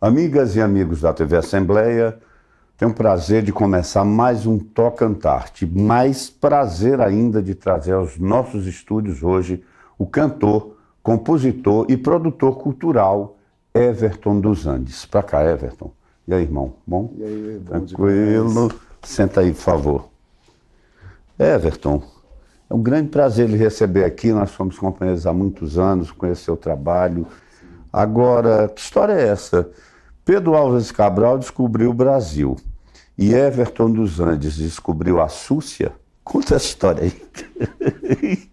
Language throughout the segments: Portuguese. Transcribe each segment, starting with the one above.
Amigas e amigos da TV Assembleia, tenho o prazer de começar mais um Toca Antarte. Mais prazer ainda de trazer aos nossos estúdios hoje o cantor, compositor e produtor cultural Everton dos Andes. Pra cá, Everton. E aí, irmão? Bom? E aí, tranquilo? Demais. Senta aí, por favor. Everton, é um grande prazer lhe receber aqui. Nós somos companheiros há muitos anos, conhecer o trabalho. Agora, que história é essa? Pedro Álvares Cabral descobriu o Brasil e Everton dos Andes descobriu a Súcia. Conta essa história aí.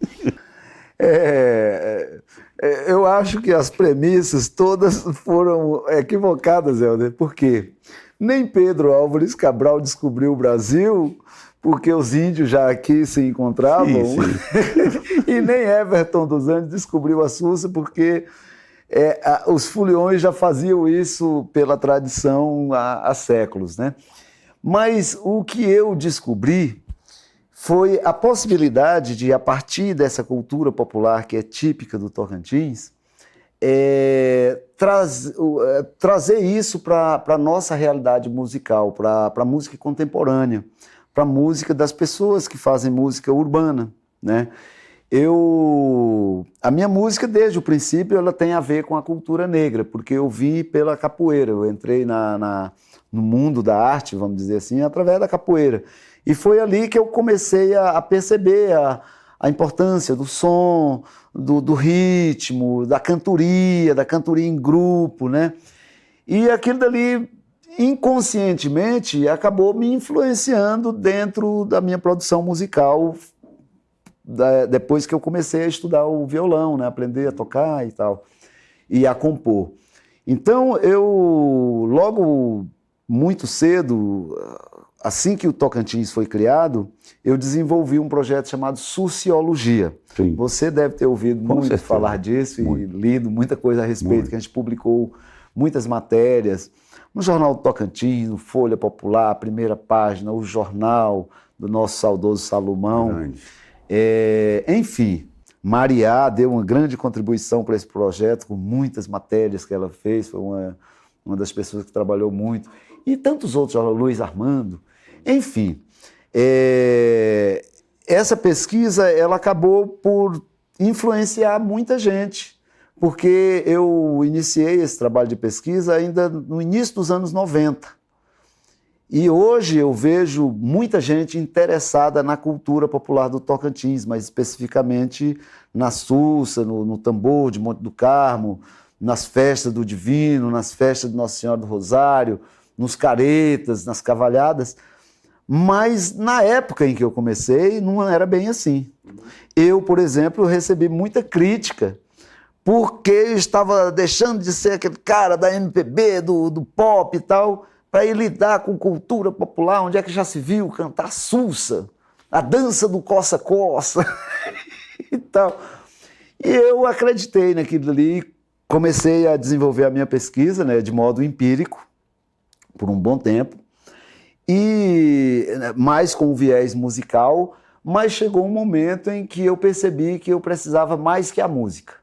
Eu acho que as premissas todas foram equivocadas, Helder, porque nem Pedro Álvares Cabral descobriu o Brasil, porque os índios já aqui se encontravam, sim. E nem Everton dos Andes descobriu a Súcia, porque os foliões já faziam isso pela tradição há séculos, né? Mas o que eu descobri foi a possibilidade de, a partir dessa cultura popular que é típica do Tocantins, trazer isso para a nossa realidade musical, para a música contemporânea, para a música das pessoas que fazem música urbana, né? A minha música, desde o princípio, ela tem a ver com a cultura negra, porque eu vim pela capoeira, eu entrei no mundo da arte, vamos dizer assim, através da capoeira. E foi ali que eu comecei a perceber a importância do som, do ritmo, da cantoria em grupo, né? E aquilo dali, inconscientemente, acabou me influenciando dentro da minha produção musical, depois que eu comecei a estudar o violão, né? Aprender a tocar e tal, e a compor. Então, eu, logo muito cedo, assim que o Tocantins foi criado, eu desenvolvi um projeto chamado Sociologia. Sim. Você deve ter ouvido muito falar disso e lido muita coisa a respeito, que a gente publicou muitas matérias no Jornal do Tocantins, no Folha Popular, Primeira Página, o jornal do nosso saudoso Salomão. Enfim, Mariá deu uma grande contribuição para esse projeto, com muitas matérias que ela fez, foi uma das pessoas que trabalhou muito, e tantos outros, Luiz Armando. Enfim, essa pesquisa ela acabou por influenciar muita gente, porque eu iniciei esse trabalho de pesquisa ainda no início dos anos 90. E hoje eu vejo muita gente interessada na cultura popular do Tocantins, mas especificamente na Súcia, no tambor de Monte do Carmo, nas festas do Divino, nas festas de Nossa Senhora do Rosário, nos caretas, nas cavalhadas. Mas na época em que eu comecei, não era bem assim. Eu, por exemplo, recebi muita crítica porque eu estava deixando de ser aquele cara da MPB, do pop e tal, para ir lidar com cultura popular, onde é que já se viu cantar Súcia, a dança do coça-coça e tal. E eu acreditei naquilo ali, comecei a desenvolver a minha pesquisa, né, de modo empírico, por um bom tempo, e mais com o viés musical, mas chegou um momento em que eu percebi que eu precisava mais que a música.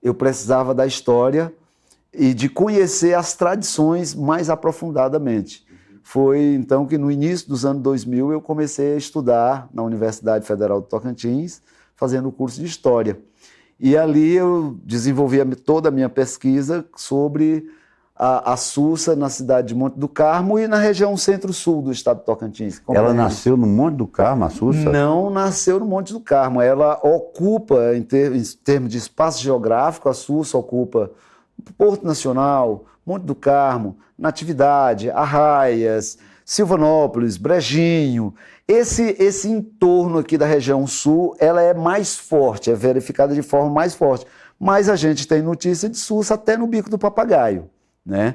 Eu precisava da história e de conhecer as tradições mais aprofundadamente. Foi então que no início dos anos 2000 eu comecei a estudar na Universidade Federal do Tocantins, fazendo o curso de História. E ali eu desenvolvi toda a minha pesquisa sobre a Súcia na cidade de Monte do Carmo e na região centro-sul do estado do Tocantins. Ela nasceu no Monte do Carmo, a Súcia? Não nasceu no Monte do Carmo. Ela ocupa, em termos de espaço geográfico, a Súcia ocupa Porto Nacional, Monte do Carmo, Natividade, Arraias, Silvanópolis, Brejinho. Esse entorno aqui da região sul, ela é mais forte, é verificada de forma mais forte. Mas a gente tem notícia de Súcia até no Bico do Papagaio, né?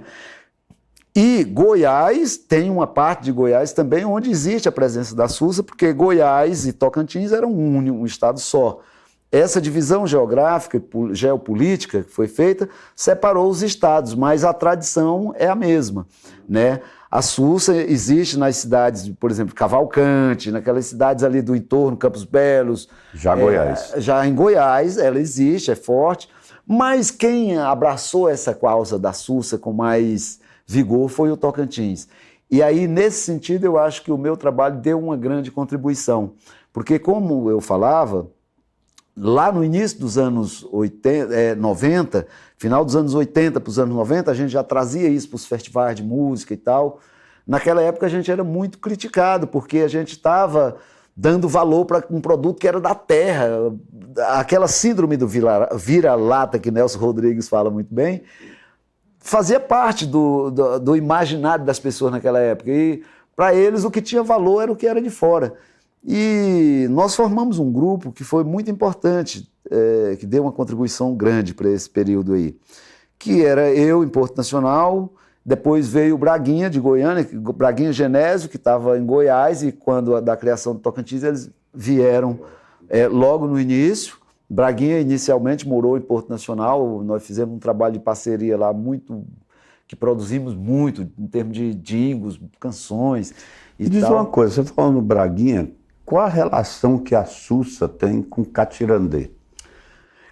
E Goiás, tem uma parte de Goiás também onde existe a presença da Súcia, porque Goiás e Tocantins eram um estado só. Essa divisão geográfica e geopolítica que foi feita separou os estados, mas a tradição é a mesma, né? A Súcia existe nas cidades, por exemplo, Cavalcante, naquelas cidades ali do entorno, Campos Belos. Já Goiás. Já em Goiás ela existe, é forte, mas quem abraçou essa causa da Súcia com mais vigor foi o Tocantins. E aí, nesse sentido, eu acho que o meu trabalho deu uma grande contribuição, porque, como eu falava, lá no início dos anos 90, final dos anos 80 para os anos 90, a gente já trazia isso para os festivais de música e tal. Naquela época a gente era muito criticado, porque a gente estava dando valor para um produto que era da terra. Aquela síndrome do vira-lata, que Nelson Rodrigues fala muito bem, fazia parte do imaginário das pessoas naquela época. E para eles o que tinha valor era o que era de fora. E nós formamos um grupo que foi muito importante, que deu uma contribuição grande para esse período aí, que era eu em Porto Nacional, depois veio o Braguinha de Goiânia, Braguinha Genésio, que estava em Goiás, e quando da criação do Tocantins eles vieram logo no início. Braguinha inicialmente morou em Porto Nacional, nós fizemos um trabalho de parceria lá que produzimos muito em termos de jingles, canções e diz tal. uma coisa, você falando no Braguinha, qual a relação que a Sussa tem com Catirandê?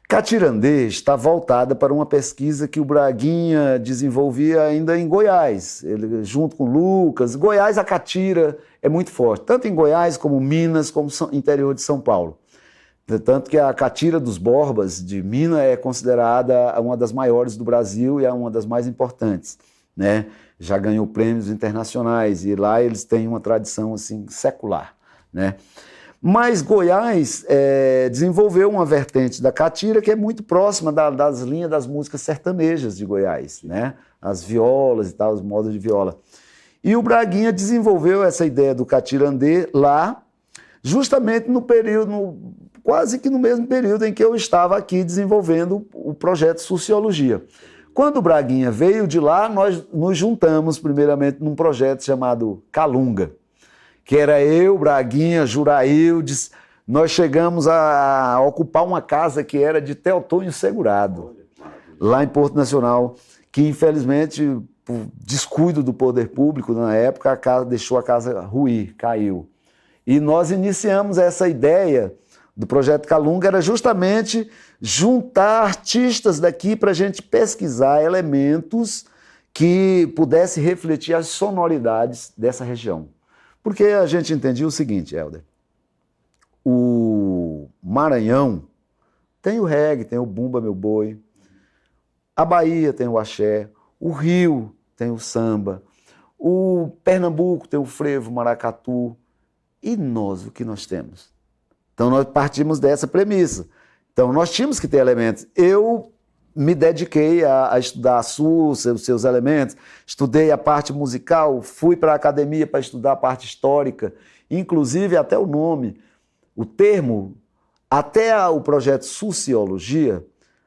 Catirandê está voltada para uma pesquisa que o Braguinha desenvolvia ainda em Goiás, ele, junto com Lucas. Goiás, a catira é muito forte, tanto em Goiás como Minas, como interior de São Paulo. Tanto que a catira dos Borbas de Minas é considerada uma das maiores do Brasil e é uma das mais importantes, né? Já ganhou prêmios internacionais e lá eles têm uma tradição assim secular, né? Mas Goiás desenvolveu uma vertente da catira que é muito próxima das linhas das músicas sertanejas de Goiás, né? As violas e tal, os modos de viola. E o Braguinha desenvolveu essa ideia do catirandê lá, justamente no período, quase que no mesmo período em que eu estava aqui desenvolvendo o projeto Sociologia. Quando o Braguinha veio de lá, nós nos juntamos primeiramente num projeto chamado Calunga, que era eu, Braguinha, Juraildes. Nós chegamos a ocupar uma casa que era de Teotônio Segurado, lá em Porto Nacional, que infelizmente, por descuido do poder público na época, deixou a casa ruir, caiu. E nós iniciamos essa ideia do projeto Calunga, era justamente juntar artistas daqui para a gente pesquisar elementos que pudessem refletir as sonoridades dessa região. Porque a gente entendia o seguinte, Helder, o Maranhão tem o reggae, tem o bumba meu boi, a Bahia tem o axé, o Rio tem o samba, o Pernambuco tem o frevo, o maracatu, e nós, o que nós temos? Então nós partimos dessa premissa. Então nós tínhamos que ter elementos. Eu me dediquei a estudar a Sussa, os seus elementos, estudei a parte musical, fui para a academia para estudar a parte histórica, inclusive até o nome, o termo, até o projeto Sociologia,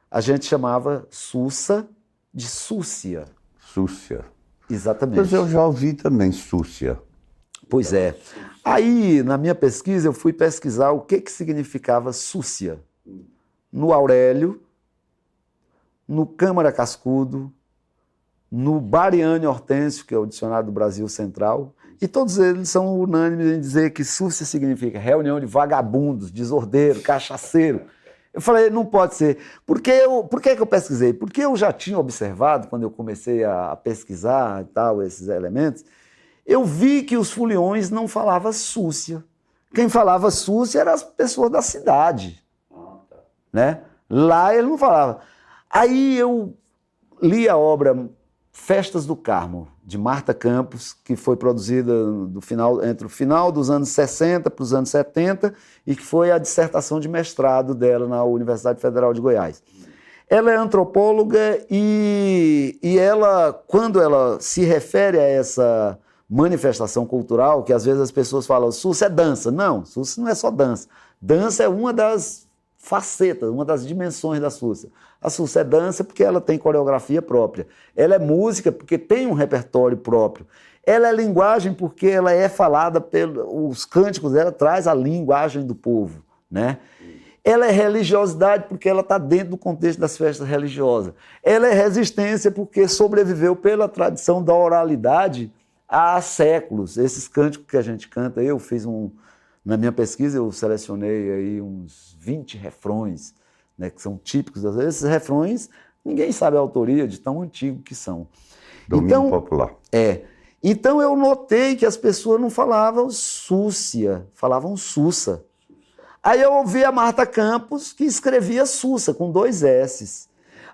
a gente chamava Sussa de Súcia. Súcia. Exatamente. Mas eu já ouvi também Súcia. Pois é. Aí, na minha pesquisa, eu fui pesquisar o que significava súcia. No Aurélio, no Câmara Cascudo, no Bariane Hortêncio, que é o dicionário do Brasil Central, e todos eles são unânimes em dizer que súcia significa reunião de vagabundos, desordeiro, cachaceiro. Eu falei, não pode ser. Por que eu pesquisei? Porque eu já tinha observado, quando eu comecei a pesquisar e tal, esses elementos, eu vi que os foliões não falavam súcia. Quem falava súcia eram as pessoas da cidade. Né? Lá ele não falava. Aí eu li a obra Festas do Carmo, de Marta Campos, que foi produzida entre o final dos anos 60 para os anos 70 e que foi a dissertação de mestrado dela na Universidade Federal de Goiás. Ela é antropóloga e ela, quando ela se refere a essa manifestação cultural, que às vezes as pessoas falam, Sussa é dança. Não, Sussa não é só dança. Dança é uma das facetas, uma das dimensões da Sussa. A Sussa é dança porque ela tem coreografia própria. Ela é música porque tem um repertório próprio. Ela é linguagem porque ela é falada os cânticos dela traz a linguagem do povo, né? Ela é religiosidade porque ela está dentro do contexto das festas religiosas. Ela é resistência porque sobreviveu pela tradição da oralidade há séculos. Esses cânticos que a gente canta, eu fiz na minha pesquisa eu selecionei aí uns 20 refrões, né, que são típicos. Esses refrões, ninguém sabe a autoria de tão antigo que são. Domínio popular. Então eu notei que as pessoas não falavam súcia, falavam sussa. Aí eu ouvi a Marta Campos, que escrevia Sussa, com 2 S's.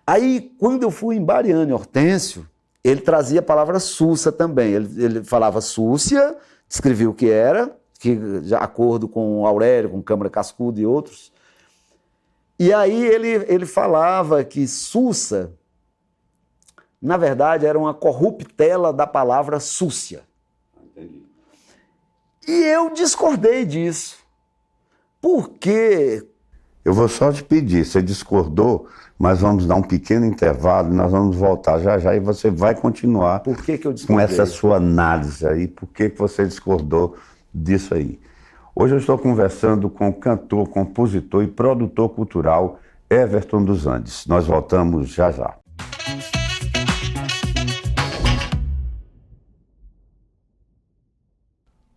Aí, quando eu fui em Bariano e Hortêncio, ele trazia a palavra Sussa também. Ele falava Súcia, descrevia o que era, que, de acordo com Aurélio, com Câmara Cascudo e outros. E aí ele falava que Sussa, na verdade, era uma corruptela da palavra súcia. Entendi. E eu discordei disso. Por quê? Eu vou só te pedir, você discordou, mas vamos dar um pequeno intervalo e nós vamos voltar já já e você vai continuar Por que eu discordei? com essa sua análise aí, por que você discordou disso aí. Hoje eu estou conversando com o cantor, compositor e produtor cultural Everton dos Andes. Nós voltamos já já.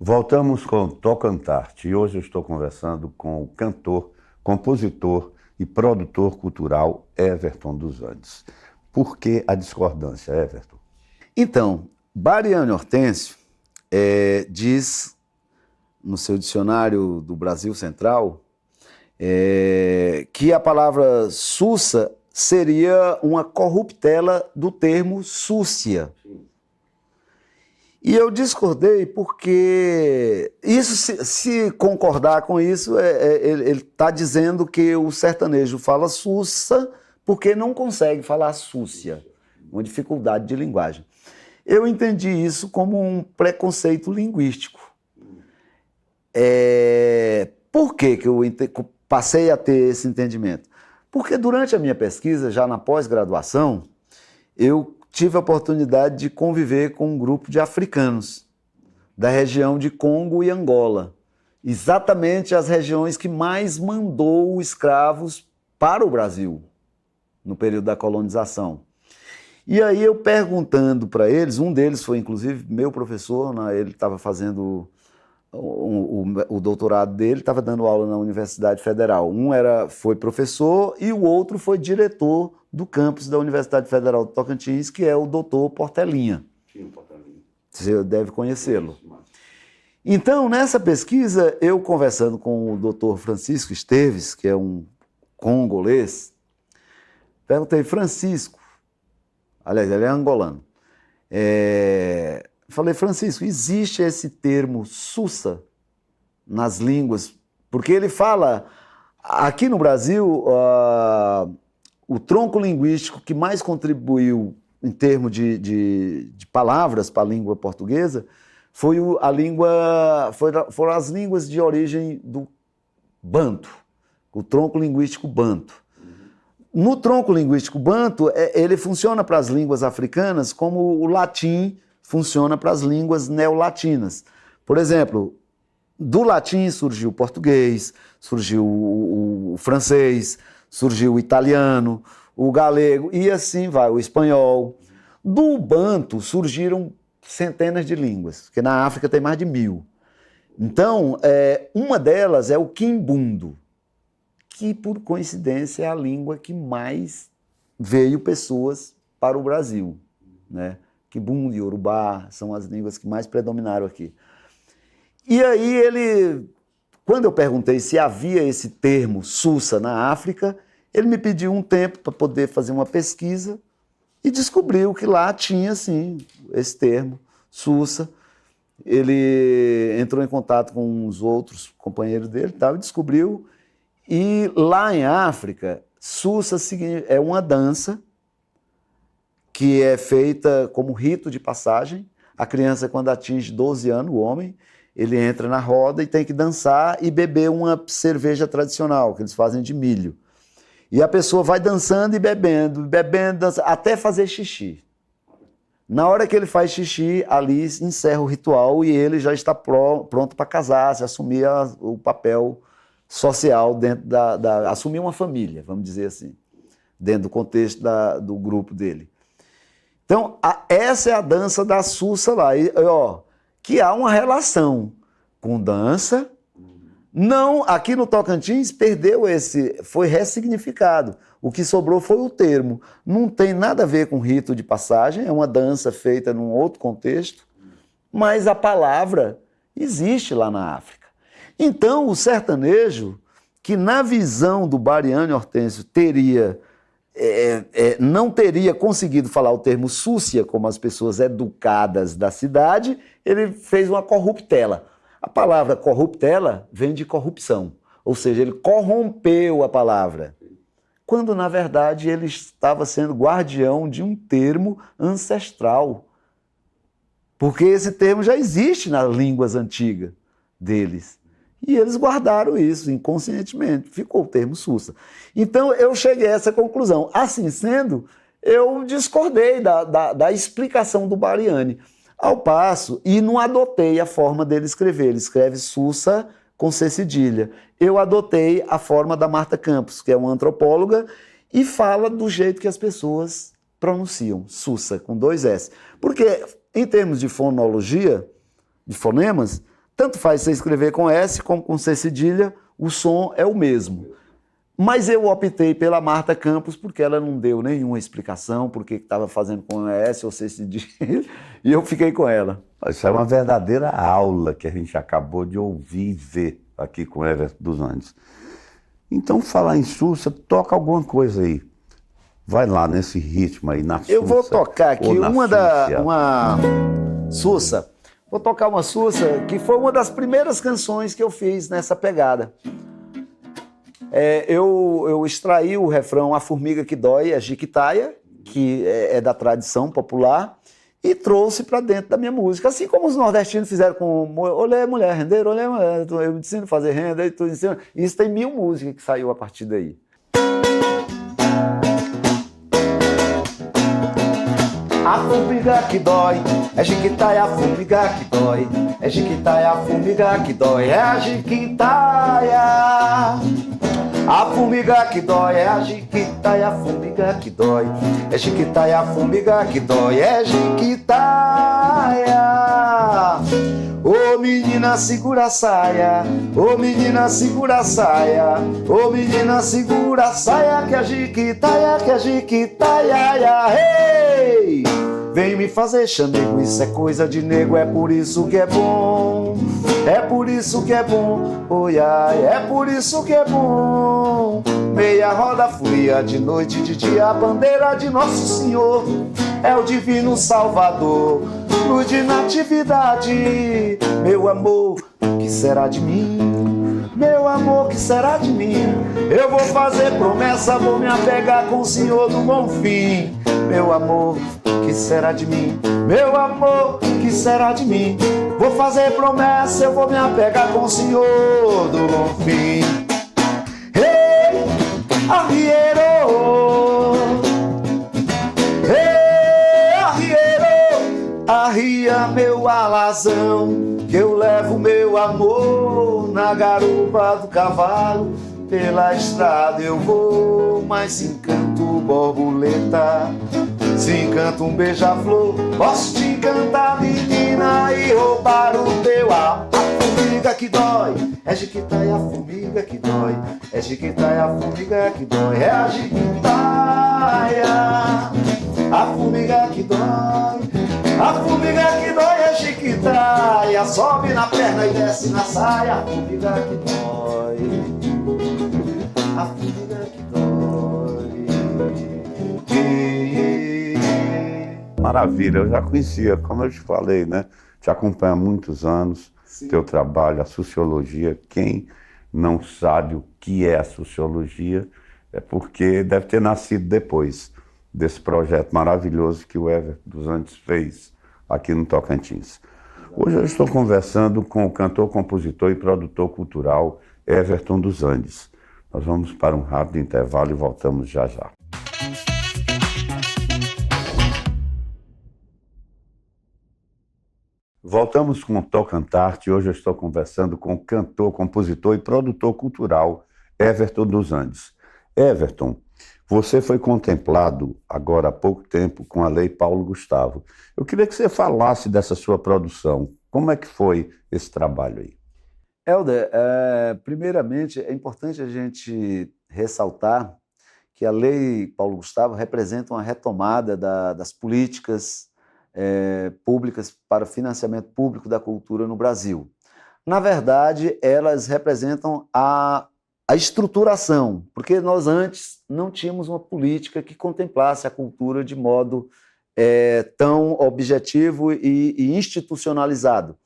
Voltamos com Tocantarte e hoje eu estou conversando com o cantor, compositor e produtor cultural Everton dos Andes. Por que a discordância, Everton? Então, Bariano e Hortêncio diz no seu dicionário do Brasil Central que a palavra sussa seria uma corruptela do termo súcia. E eu discordei porque, isso, se concordar com isso, ele está dizendo que o sertanejo fala sussa porque não consegue falar súcia, uma dificuldade de linguagem. Eu entendi isso como um preconceito linguístico. Por que eu passei a ter esse entendimento? Porque durante a minha pesquisa, já na pós-graduação, eu tive a oportunidade de conviver com um grupo de africanos da região de Congo e Angola. Exatamente as regiões que mais mandou escravos para o Brasil, no período da colonização. E aí eu perguntando para eles, um deles foi inclusive meu professor, ele estava fazendo o doutorado dele, estava dando aula na Universidade Federal. Foi professor e o outro foi diretor do campus da Universidade Federal do Tocantins, que é o doutor Portelinha. Sim, Portelinha. Você deve conhecê-lo. Então, nessa pesquisa, eu conversando com o doutor Francisco Esteves, que é um congolês, perguntei, Francisco, aliás, ele é angolano, falei, Francisco, existe esse termo sussa nas línguas? Porque ele fala, aqui no Brasil, o tronco linguístico que mais contribuiu em termos de palavras para a língua portuguesa foram as línguas de origem do banto, o tronco linguístico banto. No tronco linguístico banto, ele funciona para as línguas africanas como o latim funciona para as línguas neolatinas. Por exemplo, do latim surgiu o português, surgiu o francês, surgiu o italiano, o galego e assim vai, o espanhol. Do banto surgiram centenas de línguas, porque na África tem mais de 1000. Então, uma delas é o quimbundo, que por coincidência é a língua que mais veio pessoas para o Brasil, né? Quimbundo e Yorubá são as línguas que mais predominaram aqui. E aí quando eu perguntei se havia esse termo sussa na África, ele me pediu um tempo para poder fazer uma pesquisa e descobriu que lá tinha, sim, esse termo, sussa. Ele entrou em contato com uns outros companheiros dele e descobriu. E lá em África, sussa é uma dança que é feita como rito de passagem. A criança, quando atinge 12 anos, o homem, ele entra na roda e tem que dançar e beber uma cerveja tradicional, que eles fazem de milho. E a pessoa vai dançando e bebendo, dançando, até fazer xixi. Na hora que ele faz xixi, ali encerra o ritual e ele já está pronto para casar, se assumir o papel social, dentro assumir uma família, vamos dizer assim, dentro do contexto do grupo dele. Então, essa é a dança da sussa lá, que há uma relação com dança, Não, aqui no Tocantins perdeu foi ressignificado. O que sobrou foi o termo. Não tem nada a ver com rito de passagem, é uma dança feita num outro contexto, mas a palavra existe lá na África. Então, o sertanejo, que na visão do Bariano Hortêncio não teria conseguido falar o termo súcia, como as pessoas educadas da cidade, ele fez uma corruptela. A palavra corruptela vem de corrupção, ou seja, ele corrompeu a palavra, quando na verdade ele estava sendo guardião de um termo ancestral, porque esse termo já existe nas línguas antigas deles. E eles guardaram isso inconscientemente, ficou o termo Sussa. Então eu cheguei a essa conclusão. Assim sendo, eu discordei da explicação do Bariani. Ao passo, e não adotei a forma dele escrever. Ele escreve Sussa com C cedilha. Eu adotei a forma da Marta Campos, que é uma antropóloga, e fala do jeito que as pessoas pronunciam, Sussa, com 2 S. Porque, em termos de fonologia, de fonemas, tanto faz você escrever com S como com C cedilha, o som é o mesmo. Mas eu optei pela Marta Campos porque ela não deu nenhuma explicação por que estava fazendo com S ou C cedilha, e eu fiquei com ela. Isso é uma verdadeira aula que a gente acabou de ouvir e ver aqui com o Everton dos Andes. Então, falar em Sussa, toca alguma coisa aí. Vai lá nesse ritmo aí, na Sussa. Eu vou tocar aqui uma Sussa. Vou tocar uma Sussa que foi uma das primeiras canções que eu fiz nessa pegada. Eu extraí o refrão A Formiga que Dói, é Jiquitaia, que é da tradição popular, e trouxe para dentro da minha música. Assim como os nordestinos fizeram com Olê Mulher, Rendeiro, Olê Mulher, eu me ensino a fazer renda, e tu ensina. Isso tem 1000 músicas que saiu a partir daí. A formiga que dói, é Jiquitaia, a formiga que dói, é Jiquitaia, a formiga que dói, é a Jiquitaia. A formiga que dói, é a Jiquitaia, a formiga que dói, é Jiquitaia, a formiga que dói, é Jiquitaia. Ô menina, segura a saia, ô menina, segura a saia, ô menina, segura a saia, que a Jiquitaia, que a Jiquitaia, hey! Vem me fazer chamego, isso é coisa de nego, é por isso que é bom, é por isso que é bom, oi ai, é por isso que é bom. Meia roda fria de noite e de dia, a bandeira de Nosso Senhor é o divino Salvador, luz de natividade. Meu amor, que será de mim? Meu amor, que será de mim? Eu vou fazer promessa, vou me apegar com o Senhor do Bom Fim. Meu amor, que será de mim? Meu amor, que será de mim? Vou fazer promessa, eu vou me apegar com o Senhor do Bom Fim. Hey, arrieiro, hey, arrieiro, arria meu alazão, que eu levo meu amor na garupa do cavalo. Pela estrada eu vou, mas se encanto borboleta, se encanto um beija-flor, posso te encantar, menina, e roubar o teu ar. A formiga que dói, é Jiquitaia, a formiga que dói, é Jiquitaia, a formiga que dói, é a Jiquitaia, a formiga que dói, a formiga que dói, é Jiquitaia, sobe na perna e desce na saia, a formiga que dói, a formiga que dói. Maravilha, eu já conhecia, como eu te falei, né? Te acompanho há muitos anos, sim, teu trabalho, a sociologia. Quem não sabe o que é a sociologia é porque deve ter nascido depois desse projeto maravilhoso que o Everton dos Andes fez aqui no Tocantins. Hoje eu estou conversando com o cantor, compositor e produtor cultural Everton dos Andes. Nós vamos para um rápido intervalo e voltamos já já. Voltamos com o Tocantarte e hoje eu estou conversando com o cantor, compositor e produtor cultural Everton dos Andes. Everton, você foi contemplado agora há pouco tempo com a Lei Paulo Gustavo. Eu queria que você falasse dessa sua produção. Como é que foi esse trabalho aí? Helder, primeiramente é importante a gente ressaltar que a Lei Paulo Gustavo representa uma retomada das políticas públicas para o financiamento público da cultura no Brasil. Na verdade, elas representam a estruturação, porque nós antes não tínhamos uma política que contemplasse a cultura de modo tão objetivo e institucionalizado.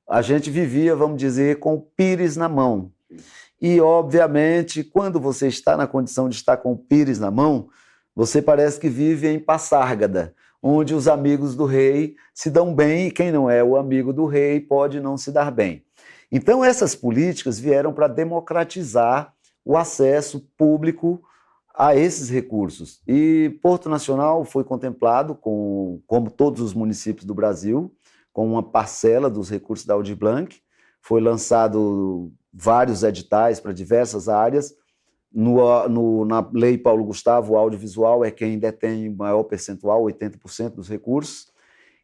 A gente vivia, vamos dizer, com o pires na mão. E, obviamente, quando você está na condição de estar com o pires na mão, você parece que vive em Passárgada, onde os amigos do rei se dão bem e quem não é o amigo do rei pode não se dar bem. Então, essas políticas vieram para democratizar o acesso público a esses recursos. E Porto Nacional foi contemplado, como todos os municípios do Brasil, com uma parcela dos recursos da Aldir Blanc. Foi lançado vários editais para diversas áreas. Na Lei Paulo Gustavo, o audiovisual é quem detém o maior percentual, 80% dos recursos.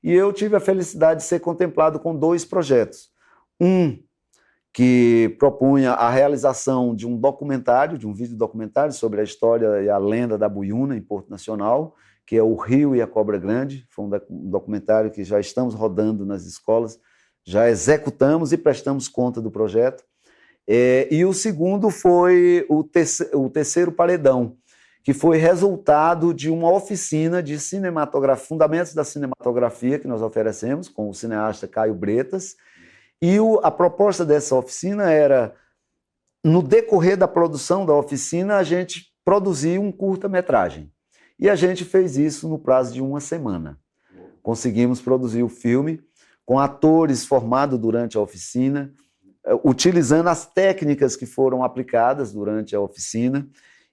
E eu tive a felicidade de ser contemplado com 2 projetos. Um que propunha a realização de um documentário, de um vídeo documentário sobre a história e a lenda da Buiúna em Porto Nacional, que é O Rio e a Cobra Grande. Foi um documentário que já estamos rodando nas escolas, já executamos e prestamos conta do projeto. E o segundo foi o terceiro paredão, que foi resultado de uma oficina de cinematografia, fundamentos da cinematografia que nós oferecemos com o cineasta Caio Bretas. E a proposta dessa oficina era, no decorrer da produção da oficina, a gente produzir um curta-metragem. E a gente fez isso no prazo de 1 semana. Conseguimos produzir o filme com atores formados durante a oficina, utilizando as técnicas que foram aplicadas durante a oficina.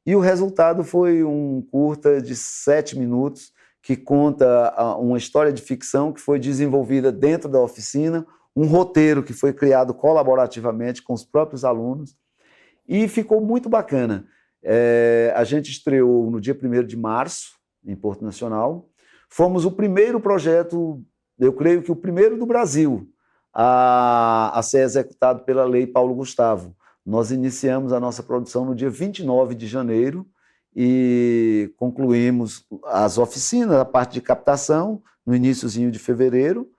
E o resultado foi um curta de 7 minutos que conta uma história de ficção que foi desenvolvida dentro da oficina, um roteiro que foi criado colaborativamente com os próprios alunos e ficou muito bacana. A gente estreou no dia 1º de março, em Porto Nacional. Fomos o primeiro projeto, eu creio que o primeiro do Brasil, a ser executado pela Lei Paulo Gustavo. Nós iniciamos a nossa produção no dia 29 de janeiro e concluímos as oficinas, a parte de captação, no iniciozinho de fevereiro.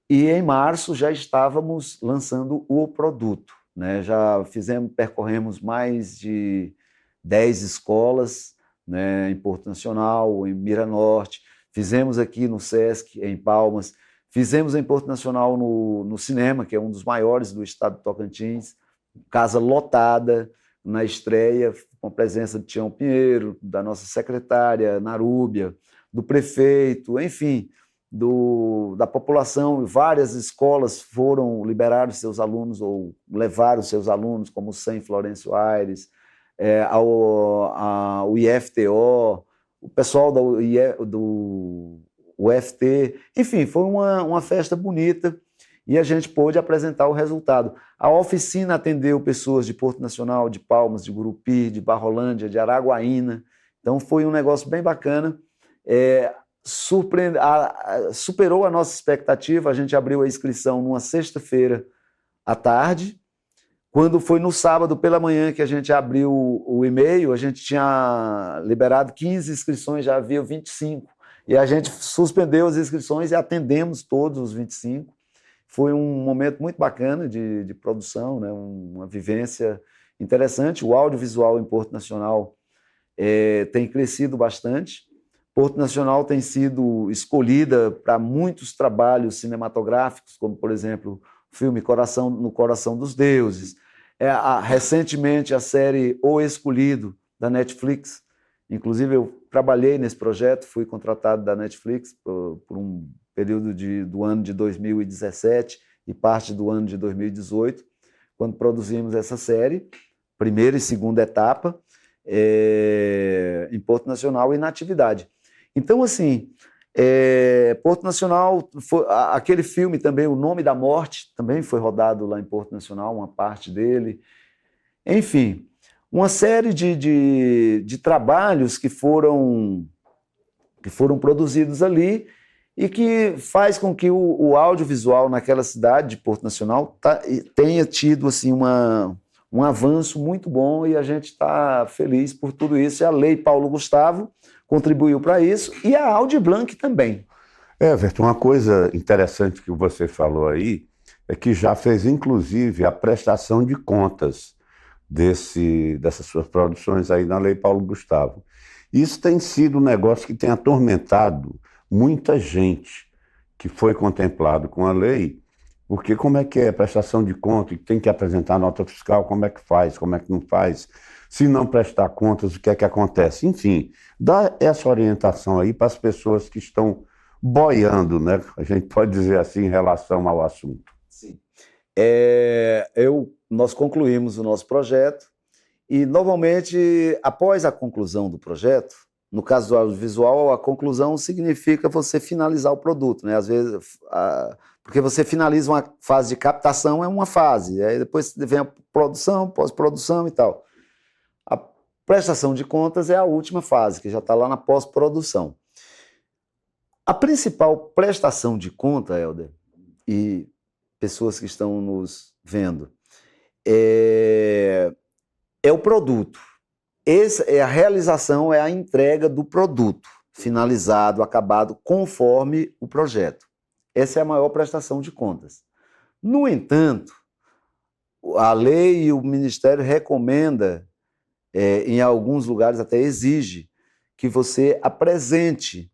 E em março já estávamos lançando o produto, né? Já percorremos mais de 10 escolas, né, em Porto Nacional, em Mira Norte, fizemos aqui no Sesc, em Palmas, fizemos em Porto Nacional no cinema, que é um dos maiores do estado de Tocantins, casa lotada na estreia, com a presença de Tião Pinheiro, da nossa secretária Narúbia, do prefeito, enfim, da população. Várias escolas foram liberar seus alunos ou levaram seus alunos, como o SEM Florencio Aires, o IFTO, o pessoal do UFT, enfim, foi uma festa bonita e a gente pôde apresentar o resultado. A oficina atendeu pessoas de Porto Nacional, de Palmas, de Gurupi, de Barrolândia, de Araguaína, então foi um negócio bem bacana. Superou a nossa expectativa. A gente abriu a inscrição numa sexta-feira à tarde. Quando foi no sábado pela manhã que a gente abriu o e-mail, a gente tinha liberado 15 inscrições, já havia 25. E a gente suspendeu as inscrições e atendemos todos os 25. Foi um momento muito bacana de produção, né? Uma vivência interessante. O audiovisual em Porto Nacional tem crescido bastante. Porto Nacional tem sido escolhida para muitos trabalhos cinematográficos, como, por exemplo, o filme No Coração dos Deuses. Recentemente, a série O Escolhido, da Netflix. Inclusive, eu trabalhei nesse projeto, fui contratado da Netflix por um período do ano de 2017 e parte do ano de 2018, quando produzimos essa série, primeira e segunda etapa, em Porto Nacional e na atividade. Então, assim, Porto Nacional, aquele filme também, O Nome da Morte, também foi rodado lá em Porto Nacional, uma parte dele. Enfim, uma série de trabalhos que foram produzidos ali e que faz com que o audiovisual naquela cidade de Porto Nacional tenha tido assim, um avanço muito bom e a gente está feliz por tudo isso. E a Lei Paulo Gustavo contribuiu para isso e a Aldir Blanc também. Everton, uma coisa interessante que você falou aí é que já fez inclusive a prestação de contas dessas suas produções aí na Lei Paulo Gustavo. Isso tem sido um negócio que tem atormentado muita gente que foi contemplado com a lei, porque como é que é a prestação de conta, tem que apresentar nota fiscal, como é que faz, como é que não faz, se não prestar contas, o que é que acontece? Enfim, dá essa orientação aí para as pessoas que estão boiando, né? A gente pode dizer assim, em relação ao assunto. Sim. Nós concluímos o nosso projeto e, normalmente, após a conclusão do projeto, no caso do audiovisual, a conclusão significa você finalizar o produto, né? Às vezes, porque você finaliza uma fase de captação, é uma fase, aí depois vem a produção, pós-produção e tal. A prestação de contas é a última fase, que já está lá na pós-produção. A principal prestação de conta, Helder, e pessoas que estão nos vendo, é o produto. A realização é a entrega do produto finalizado, acabado, conforme o projeto. Essa é a maior prestação de contas. No entanto, a lei e o Ministério recomenda, em alguns lugares até exige, que você apresente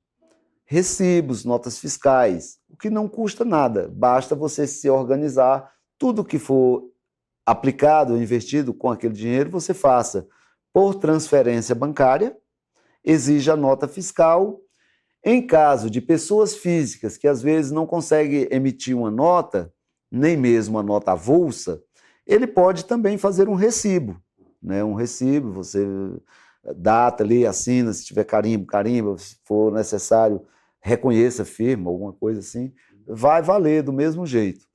recibos, notas fiscais, o que não custa nada, basta você se organizar, tudo que for aplicado, investido com aquele dinheiro, você faça por transferência bancária, exige a nota fiscal. Em caso de pessoas físicas que às vezes não conseguem emitir uma nota, nem mesmo uma nota avulsa, ele pode também fazer um recibo, né? Um recibo, você data ali, assina, se tiver carimbo, carimba, se for necessário, reconheça, firma, alguma coisa assim, vai valer do mesmo jeito.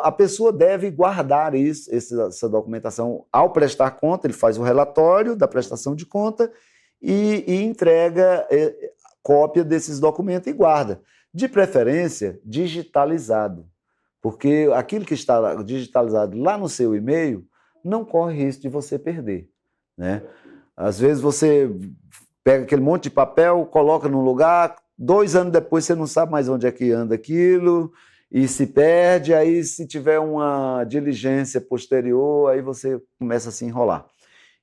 A pessoa deve guardar essa documentação ao prestar conta, ele faz o relatório da prestação de conta e entrega cópia desses documentos e guarda. De preferência, digitalizado, porque aquilo que está digitalizado lá no seu e-mail não corre risco de você perder, né? Às vezes você pega aquele monte de papel, coloca num lugar, 2 anos depois você não sabe mais onde é que anda aquilo, e se perde, aí se tiver uma diligência posterior, aí você começa a se enrolar.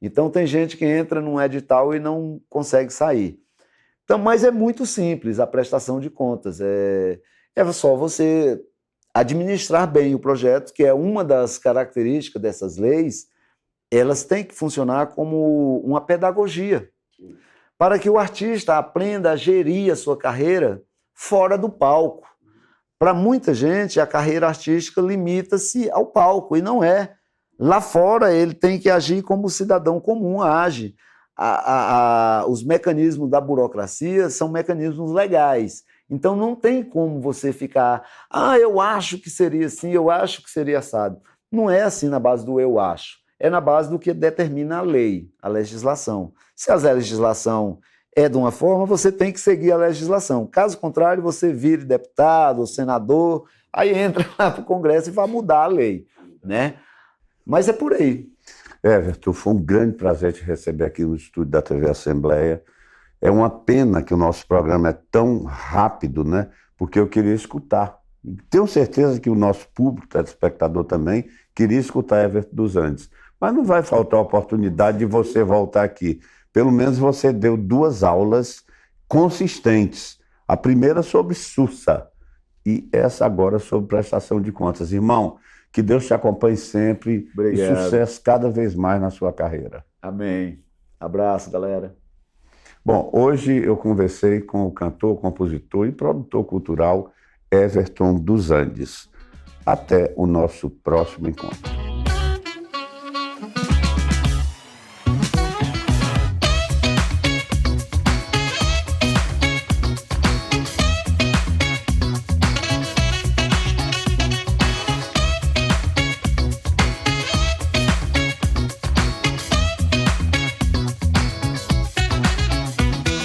Então tem gente que entra num edital e não consegue sair. Então, mas é muito simples a prestação de contas, é só você administrar bem o projeto, que é uma das características dessas leis, elas têm que funcionar como uma pedagogia, para que o artista aprenda a gerir a sua carreira fora do palco. Para muita gente, a carreira artística limita-se ao palco, e não é. Lá fora, ele tem que agir como o cidadão comum age. Os mecanismos da burocracia são mecanismos legais. Então, não tem como você ficar, eu acho que seria assim, eu acho que seria assado. Não é assim na base do eu acho. É na base do que determina a lei, a legislação. Se a legislação é de uma forma, você tem que seguir a legislação. Caso contrário, você vire deputado ou senador, aí entra lá para o Congresso e vai mudar a lei, né? Mas é por aí. Everton, foi um grande prazer te receber aqui no estúdio da TV Assembleia. É uma pena que o nosso programa é tão rápido, né? Porque eu queria escutar. Tenho certeza que o nosso público, telespectador também, queria escutar Everton dos Andes. Mas não vai faltar a oportunidade de você voltar aqui. Pelo menos você deu 2 aulas consistentes. A primeira sobre SUSA e essa agora sobre prestação de contas. Irmão, que Deus te acompanhe sempre. Obrigado. E sucesso cada vez mais na sua carreira. Amém. Abraço, galera. Bom, hoje eu conversei com o cantor, compositor e produtor cultural Everton dos Andes. Até o nosso próximo encontro.